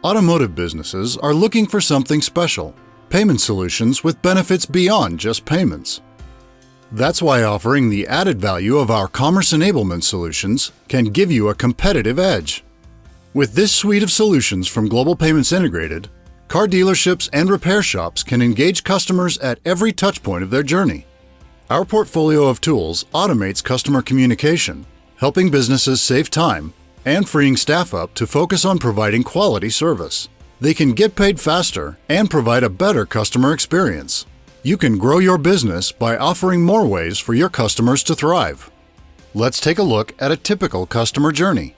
Automotive businesses are looking for something special, payment solutions with benefits beyond just payments. That's why offering the added value of our Commerce Enablement solutions can give you a competitive edge. With this suite of solutions from Global Payments Integrated, car dealerships and repair shops can engage customers at every touchpoint of their journey. Our portfolio of tools automates customer communication, helping businesses save time and freeing staff up to focus on providing quality service. They can get paid faster and provide a better customer experience. You can grow your business by offering more ways for your customers to thrive. Let's take a look at a typical customer journey.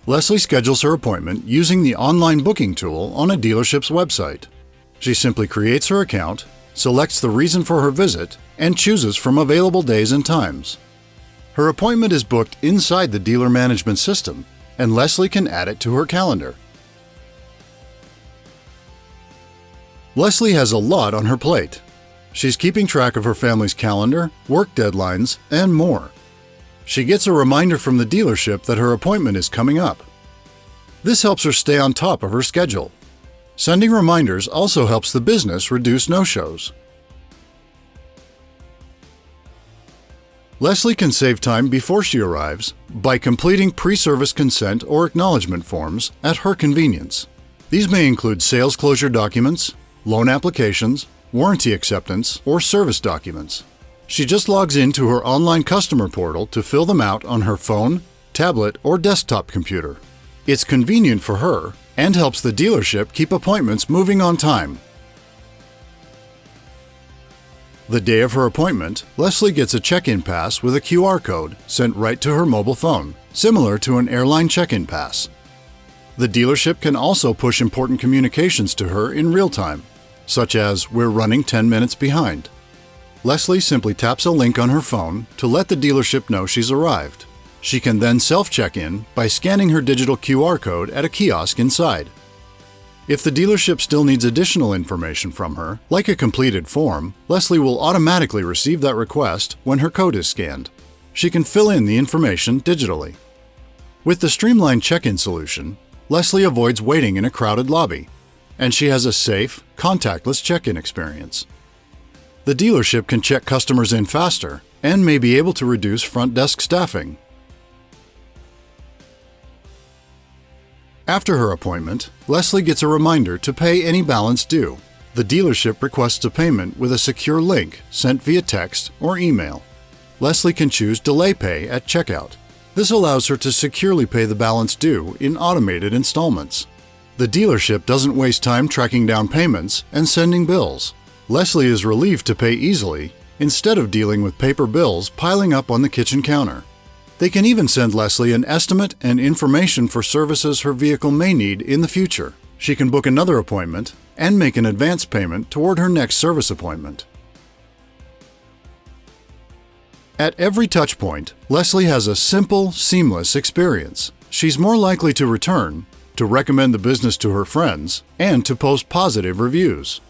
Leslie schedules her appointment using the online booking tool on a dealership's website. She simply creates her account, selects the reason for her visit, and chooses from available days and times. Her appointment is booked inside the dealer management system, and Leslie can add it to her calendar. Leslie has a lot on her plate. She's keeping track of her family's calendar, work deadlines, and more. She gets a reminder from the dealership that her appointment is coming up. This helps her stay on top of her schedule. Sending reminders also helps the business reduce no-shows. Leslie can save time before she arrives by completing pre-service consent or acknowledgement forms at her convenience. These may include sales closure documents, loan applications, warranty acceptance, or service documents. She just logs into her online customer portal to fill them out on her phone, tablet, or desktop computer. It's convenient for her and helps the dealership keep appointments moving on time. The day of her appointment, Leslie gets a check-in pass with a QR code sent right to her mobile phone, similar to an airline check-in pass. The dealership can also push important communications to her in real time, such as "We're running 10 minutes behind." Leslie simply taps a link on her phone to let the dealership know she's arrived. She can then self-check in by scanning her digital QR code at a kiosk inside. If the dealership still needs additional information from her, like a completed form, Leslie will automatically receive that request when her code is scanned. She can fill in the information digitally. With the streamlined check-in solution, Leslie avoids waiting in a crowded lobby, and she has a safe, contactless check-in experience. The dealership can check customers in faster and may be able to reduce front desk staffing. After her appointment, Leslie gets a reminder to pay any balance due. The dealership requests a payment with a secure link sent via text or email. Leslie can choose Delay Pay at checkout. This allows her to securely pay the balance due in automated installments. The dealership doesn't waste time tracking down payments and sending bills. Leslie is relieved to pay easily instead of dealing with paper bills piling up on the kitchen counter. They can even send Leslie an estimate and information for services her vehicle may need in the future. She can book another appointment and make an advance payment toward her next service appointment. At every touchpoint, Leslie has a simple, seamless experience. She's more likely to return, to recommend the business to her friends, and to post positive reviews.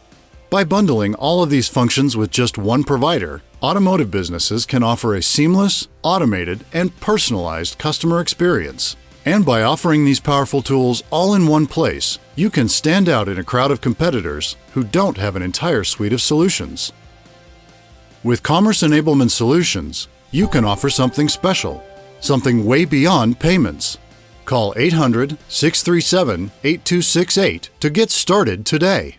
By bundling all of these functions with just one provider, automotive businesses can offer a seamless, automated, and personalized customer experience. And by offering these powerful tools all in one place, you can stand out in a crowd of competitors who don't have an entire suite of solutions. With Commerce Enablement Solutions, you can offer something special, something way beyond payments. Call 800-637-8268 to get started today.